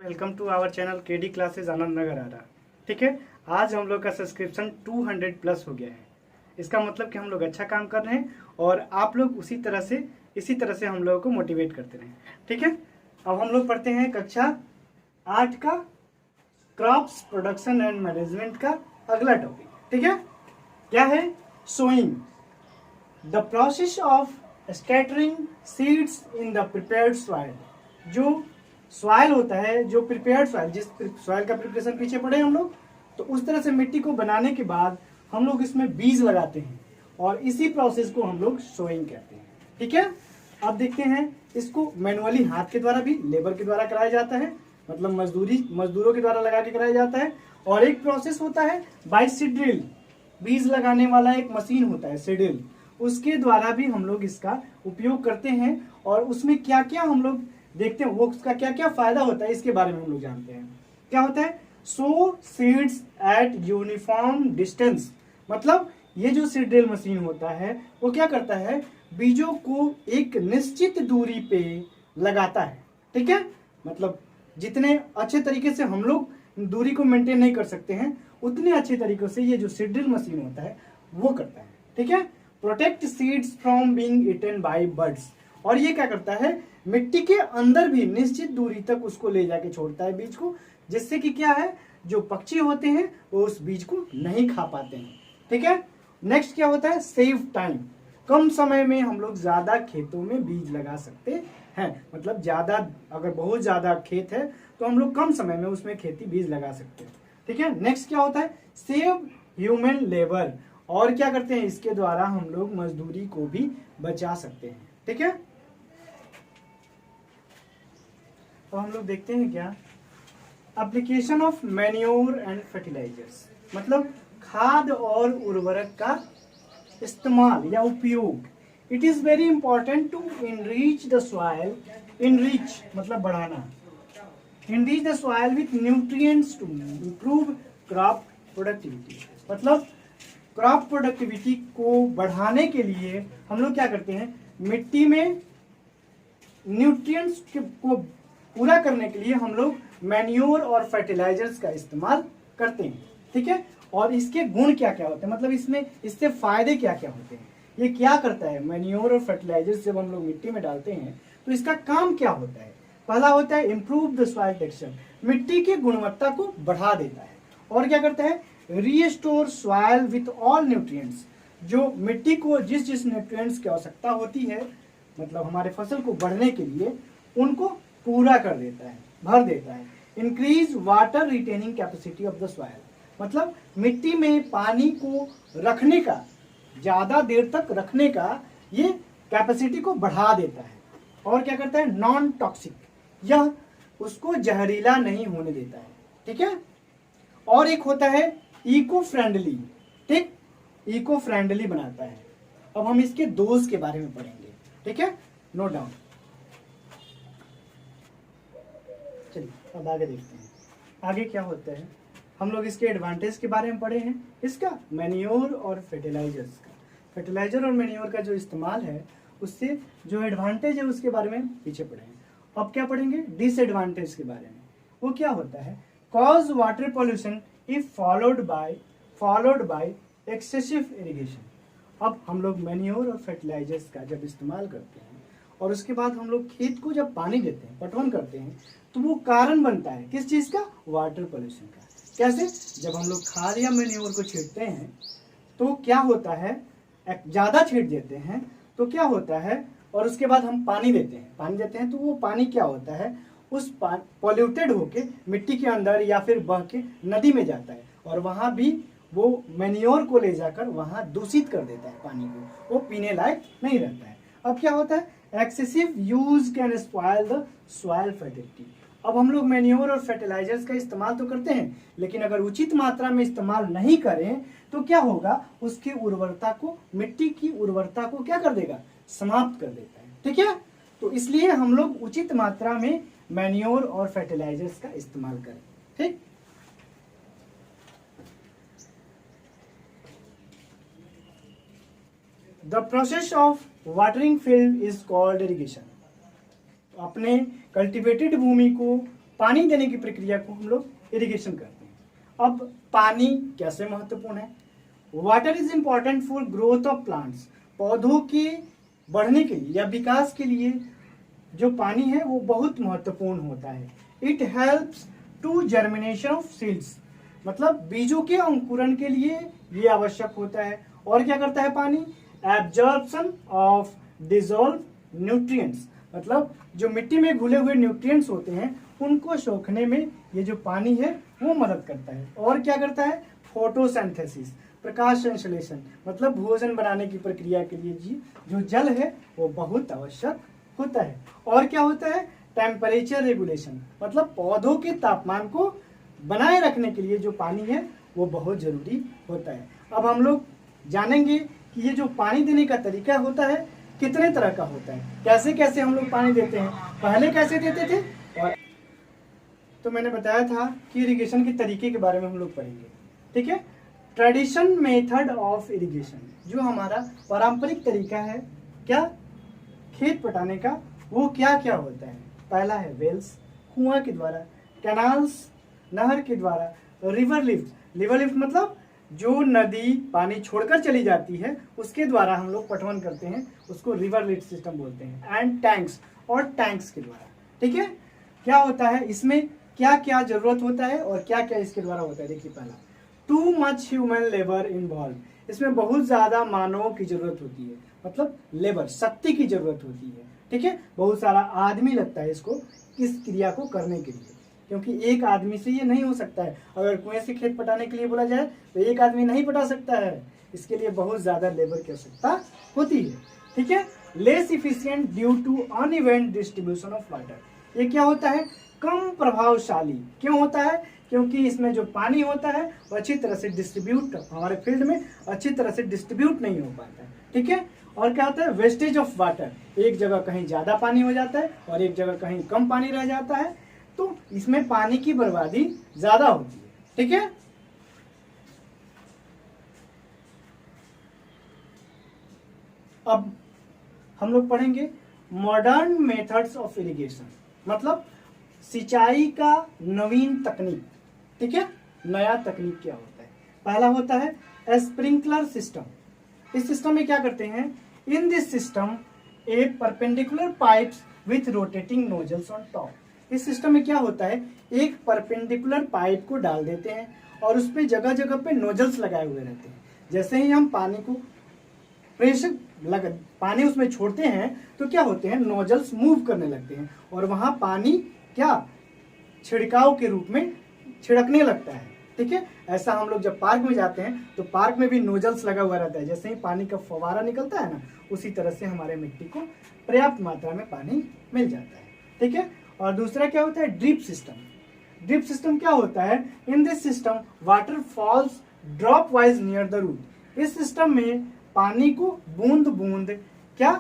Welcome to our channel KD classes Anand Nagar Ara. ठीक है, आज हम लोग का सब्सक्रिप्शन 200 प्लस हो गया है। इसका मतलब कि हम लोग अच्छा काम कर रहे हैं और आप लोग इसी तरह से हम लोगों को मोटिवेट करते रहें। ठीक है, अब हम लोग पढ़ते हैं कक्षा 8 का क्रॉप्स प्रोडक्शन एंड मैनेजमेंट का अगला टॉपिक। ठीक है, क्या है? Sowing, the process of scattering seeds in the prepared soil. जो सॉइल होता है, जो प्रिपेयर्ड सॉइल, जिस सॉइल का प्रिपरेशन पीछे पढ़े हम लोग, तो उस तरह से मिट्टी को बनाने के बाद हम लोग इसमें बीज लगाते हैं और इसी प्रोसेस को हम लोग सोइंग कहते हैं। ठीक है, अब देखते हैं इसको मैनुअली हाथ के द्वारा भी, लेबर के द्वारा कराया जाता है, मतलब मजदूरों के द्वारा लगा के कराया जाता है। और एक प्रोसेस होता है बाय सीड्रिल, बीज लगाने वाला एक मशीन होता है सीड्रिल, उसके द्वारा भी हम लोग इसका उपयोग करते हैं। और उसमें क्या क्या हम लोग देखते हैं, वो उसका क्या क्या फायदा होता है, इसके बारे में हम लोग जानते हैं। क्या होता है? सो सीड्स एट यूनिफॉर्म डिस्टेंस, मतलब ये जो सीड ड्रिल मशीन होता है वो क्या करता है, बीजों को एक निश्चित दूरी पे लगाता है। ठीक है, मतलब जितने अच्छे तरीके से हम लोग दूरी को मेंटेन नहीं कर सकते हैं, उतने अच्छे तरीके से ये जो सीड ड्रिल मशीन होता है वो करता है। ठीक है, protect seeds from being eaten by birds, और ये क्या करता है, मिट्टी के अंदर भी निश्चित दूरी तक उसको ले जाके छोड़ता है बीज को, जिससे कि क्या है, जो पक्षी होते हैं वो उस बीज को नहीं खा पाते हैं। ठीक है, नेक्स्ट क्या होता है? सेव टाइम, कम समय में हम लोग ज्यादा खेतों में बीज लगा सकते हैं। मतलब ज्यादा, अगर बहुत ज्यादा खेत है तो हम लोग कम समय में उसमें खेती बीज लगा सकते हैं। ठीक है, नेक्स्ट क्या होता है? सेव ह्यूमन लेबर, और क्या करते हैं, इसके द्वारा हम लोग मजदूरी को भी बचा सकते हैं। ठीक है, तो हम लोग देखते हैं क्या, application of manure and fertilisers, मतलब खाद और उर्वरक का इस्तेमाल या उपयोग। It is very important to enrich the soil, enrich मतलब बढ़ाना, enrich the soil with nutrients to improve crop productivity, मतलब क्रॉप प्रोडक्टिविटी को बढ़ाने के लिए हम लोग क्या करते हैं, मिट्टी में न्यूट्रिएंट्स को पूरा करने के लिए हम लोग मैन्योर और फर्टिलाइजर्स का इस्तेमाल करते हैं। ठीक है, और इसके गुण क्या क्या होते हैं, मतलब इससे फायदे क्या क्या होते हैं, ये क्या करता है मैन्योर और फर्टिलाइजर्स जब हम लोग मिट्टी में डालते हैं तो इसका काम क्या होता है? पहला होता है इम्प्रूव द सॉइल टेक्सचर, मिट्टी की गुणवत्ता को बढ़ा देता है। और क्या करता है? Restore soil with all nutrients, जो मिट्टी को जिस जिस न्यूट्रिएंट्स की आवश्यकता होती है, मतलब हमारे फसल को बढ़ने के लिए, उनको पूरा कर देता है, भर देता है। Increase water retaining capacity of the soil, मतलब मिट्टी में पानी को रखने का, ज्यादा देर तक रखने का ये कैपेसिटी को बढ़ा देता है। और क्या करता है? नॉन टॉक्सिक, यह उसको जहरीला नहीं होने देता है। ठीक है, और एक होता है इको फ्रेंडली, ठीक, इको फ्रेंडली बनाता है। अब हम इसके दोष के बारे में पढ़ेंगे। ठीक है, नोट डाउन। चलिए अब आगे देखते हैं, आगे क्या होता है। हम लोग इसके एडवांटेज के बारे में पढ़े हैं, इसका मैन्योर और फर्टिलाइजर्स का, फर्टिलाइजर और मैन्योर का जो इस्तेमाल है उससे जो एडवांटेज है उसके बारे में पीछे पढ़े हैं। अब क्या पढ़ेंगे? डिसएडवांटेज के बारे में। वो क्या होता है? Cause water pollution if followed by excessive irrigation. अब हम लोग मैन्योर और फर्टिलाइजर्स का जब इस्तेमाल करते हैं और उसके बाद हम लोग खेत को जब पानी देते हैं, पटवन करते हैं, तो वो कारण बनता है किस चीज का? वाटर पॉल्यूशन का। कैसे? जब हम लोग खाद या मैन्योर को छींटते हैं तो क्या होता है, ज्यादा छींट देते हैं तो क्या होता है, और उसके बाद हम पानी देते हैं तो वो पानी क्या होता है, उस पॉल्यूटेड होके मिट्टी के अंदर या फिर बह के नदी में जाता है, और वहां भी वो मैन्योर को ले जाकर वहां दूषित कर देता है पानी को, वो पीने लायक नहीं रहता है। अब क्या होता है? Excessive use can spoil the soil fertility. अब हम लोग मैन्योर और फर्टिलाइजर्स का इस्तेमाल तो करते हैं, लेकिन अगर उचित मात्रा में इस्तेमाल नहीं करें तो क्या होगा, उसकी उर्वरता को, मिट्टी की उर्वरता को क्या कर देगा? समाप्त कर देता है। ठीक है, तो इसलिए हम लोग उचित मात्रा में मैन्योर और फर्टिलाइजर्स का इस्तेमाल करें। ठीक, the process of watering field is called irrigation. अपने कल्टिवेटेड भूमि को पानी देने की प्रक्रिया को हम लोग इरिगेशन करते हैं। अब पानी कैसे महत्वपूर्ण है? Water is important for growth of plants. पौधों के बढ़ने के लिए या विकास के लिए जो पानी है वो बहुत महत्वपूर्ण होता है। It helps to germination of seeds, मतलब बीजों के अंकुरण के लिए ये आवश्यक होता है। और क्या करता है पानी? एब्जॉर्प्शन ऑफ डिसॉल्व न्यूट्रिएंट्स, मतलब जो मिट्टी में घुले हुए न्यूट्रिएंट्स होते हैं उनको सोखने में ये जो पानी है वो मदद करता है। और क्या करता है? फोटोसिंथेसिस, प्रकाश संश्लेषण, मतलब भोजन बनाने की प्रक्रिया के लिए जी जो जल है वो बहुत आवश्यक होता है। और क्या होता है? टेम्परेचर रेगुलेशन, मतलब पौधों के तापमान को बनाए रखने के लिए जो पानी है वो बहुत जरूरी होता है। अब हम लोग जानेंगे कि ये जो पानी देने का तरीका होता है कितने तरह का होता है, कैसे कैसे हम लोग पानी देते हैं, पहले कैसे देते थे। और तो मैंने बताया था कि इरिगेशन के तरीके के बारे में हम लोग पढ़ेंगे, ठीक है। ट्रेडिशन मेथड ऑफ इरिगेशन, जो हमारा पारंपरिक तरीका है क्या खेत पटाने का, वो क्या क्या होता है? पहला है वेल्स, कुआं के द्वारा, कैनाल्स, नहर के द्वारा, रिवर लिफ्ट। रिवर लिफ्ट मतलब जो नदी पानी छोड़कर चली जाती है उसके द्वारा हम लोग पटवन करते हैं, उसको रिवर लिफ्ट सिस्टम बोलते हैं। एंड टैंक्स, और टैंक्स के द्वारा, ठीक है। क्या होता है इसमें, क्या क्या जरूरत होता है और क्या क्या इसके द्वारा होता है? देखिए, पहला, too much human labour involve, इसमें बहुत ज्यादा मानवों की जरूरत होती है, मतलब लेबर, शक्ति की जरूरत होती है, ठीक है। बहुत सारा आदमी लगता है इसको, इस क्रिया को करने के लिए, क्योंकि एक आदमी से ये नहीं हो सकता है। अगर कुएं से खेत पटाने के लिए बोला जाए तो एक आदमी नहीं पटा सकता है, इसके लिए बहुत ज्यादा लेबर की आवश्यकता होती है, ठीक है। Less efficient due to uneven distribution of water, ये क्या होता है? कम प्रभावशाली। क्यों होता है? क्योंकि इसमें जो पानी होता है वो अच्छी तरह से डिस्ट्रीब्यूट, हमारे फील्ड में अच्छी तरह से डिस्ट्रीब्यूट नहीं हो पाता है, ठीक है। और क्या होता है? वेस्टेज ऑफ वाटर, एक जगह कहीं ज्यादा पानी हो जाता है और एक जगह कहीं कम पानी रह जाता है, तो इसमें पानी की बर्बादी ज्यादा होती है, ठीक है। अब हम लोग पढ़ेंगे मॉडर्न मेथड्स ऑफ इरिगेशन, मतलब सिंचाई का नवीन तकनीक, ठीक है। नया तकनीक क्या होता है? पहला होता है स्प्रिंकलर सिस्टम। इस सिस्टम में क्या करते हैं? इन this system A perpendicular pipes with rotating nozzles on top. इस सिस्टम में क्या होता है? एक परपेंडिकुलर पाइप को डाल देते हैं और उस पर जगह जगह पे नोजल्स लगाए हुए रहते हैं। जैसे ही हम पानी को पानी उसमें छोड़ते हैं तो क्या होते हैं? नोजल्स मूव करने लगते हैं और वहां पानी क्या छिड़काव के रूप में छिड़कने लगता है, ठीक है। ऐसा हम लोग जब पार्क में जाते हैं तो पार्क में भी नोजल्स लगा हुआ रहता है, जैसे ही पानी का फव्वारा निकलता है ना, उसी तरह से हमारे मिट्टी को पर्याप्त मात्रा में पानी मिल जाता है, ठीक है। और दूसरा क्या होता है? Drip system. ड्रिप सिस्टम क्या होता है? In this system water falls drop wise near the root. इस सिस्टम में पानी को बूंद बूंद क्या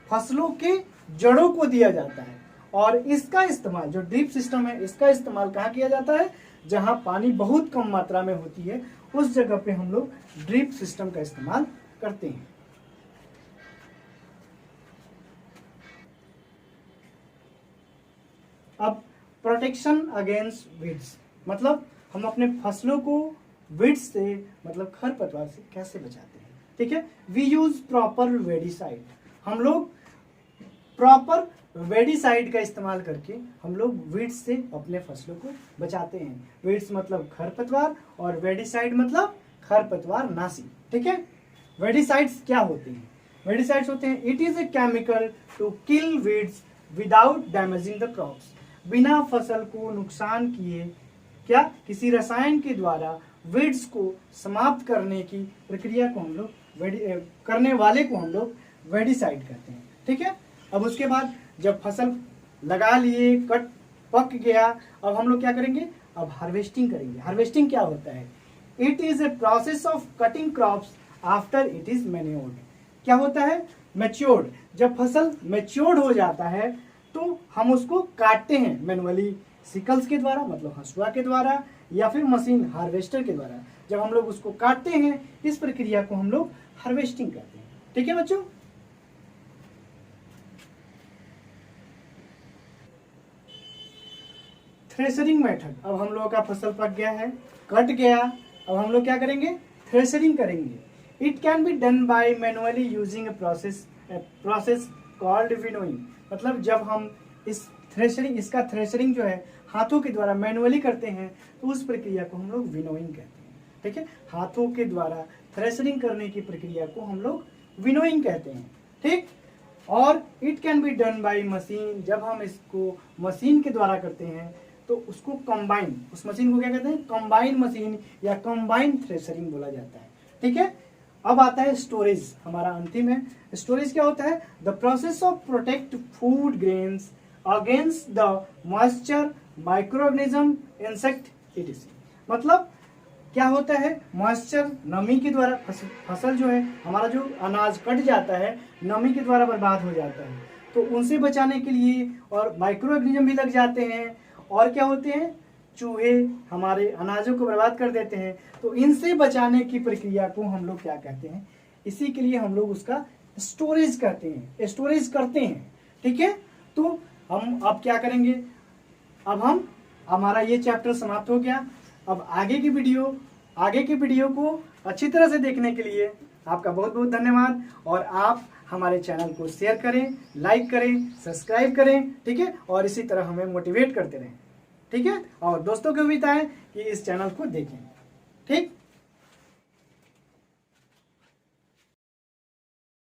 फसलों के जड़ों को दिया जाता है। और इसका इस्तेमाल, जो ड्रिप सिस्टम है, इसका इस्तेमाल कहाँ किया जाता है? जहां पानी बहुत कम मात्रा में होती है उस जगह पे हम लोग ड्रिप सिस्टम का इस्तेमाल करते हैं। अब प्रोटेक्शन अगेंस्ट वीड्स, मतलब हम अपने फसलों को वीड्स से, मतलब खरपतवार से कैसे बचाते हैं, ठीक है। वी यूज प्रॉपर वेडिसाइड, हम लोग प्रॉपर वेडिसाइड का इस्तेमाल करके हम लोग वीड्स से अपने फसलों को बचाते हैं। वीड्स मतलब खरपतवार और वेडिसाइड मतलब खरपतवार नाशी, ठीक है। वेडिसाइड्स क्या होते हैं? वेडिसाइड्स होते हैं, it is a chemical to kill weeds without damaging the crops. बिना फसल को नुकसान किए क्या किसी रसायन के द्वारा वीड्स को समाप्त करने की प्रक्रिया को हम लोग करने वाले को हम लोग वेडिसाइड कहते हैं, ठीक है। अब उसके बाद जब फसल लगा लिए, कट पक गया, अब हम लोग क्या करेंगे? अब हार्वेस्टिंग करेंगे। हार्वेस्टिंग क्या होता है? It is a process of cutting crops after it is manured. क्या होता है? मैच्योर्ड। जब फसल मैच्योर्ड हो जाता है तो हम उसको काटते हैं मैनुअली, सिकल्स के द्वारा, मतलब हंसुआ के द्वारा, या फिर मशीन हार्वेस्टर के द्वारा। जब हम लोग उसको काटते हैं, इस प्रक्रिया को हम लोग हार्वेस्टिंग करते हैं, ठीक है बच्चों। थ्रेशरिंग मेथड, अब हम लोगों का फसल पक गया है, कट गया, अब हम लोग क्या करेंगे, थ्रेशरिंग करेंगे। It can be done by manually using process called winnowing, मतलब जब हम इस थ्रेशरिंग, इसका थ्रेशरिंग जो है हाथों के द्वारा मैनुअली करते हैं तो उस प्रक्रिया को हम लोग विनोइंग कहते हैं। ठीक है, हाथों के द्वारा थ्रेशरिंग करने की प्रक्रिया को हम लोग विनोइंग कहते हैं। ठीक, और it can be done by machine, जब हम इसको मशीन के द्वारा करते हैं तो उसको कंबाइन, उस मशीन को क्या कहते हैं, कंबाइन मशीन या कंबाइन थ्रेशरिंग बोला जाता है। ठीक है, अब आता है स्टोरेज, हमारा अंतिम है। स्टोरेज क्या होता है, the process of protect food grains against the moisture, microorganism, insect etc.. मतलब क्या होता है, मॉइस्चर, नमी के द्वारा फसल जो है, हमारा जो अनाज कट जाता है नमी के द्वारा बर्बाद हो जाता है, तो उनसे बचाने के लिए, और माइक्रो ऑर्गेनिज्म भी लग जाते हैं, और क्या होते हैं, चूहे हमारे अनाजों को बर्बाद कर देते हैं, तो इनसे बचाने की प्रक्रिया को हम लोग क्या कहते हैं, इसी के लिए हम लोग उसका स्टोरेज करते हैं, स्टोरेज करते हैं। ठीक है, तो हम अब क्या करेंगे, अब हम, हमारा ये चैप्टर समाप्त हो गया। अब आगे की वीडियो को अच्छी तरह से देखने के लिए आपका बहुत बहुत धन्यवाद, और आप हमारे चैनल को शेयर करें, लाइक करें, सब्सक्राइब करें। ठीक है, और इसी तरह हमें मोटिवेट करते रहें। ठीक है, और दोस्तों को भी बताएं कि इस चैनल को देखें। ठीक।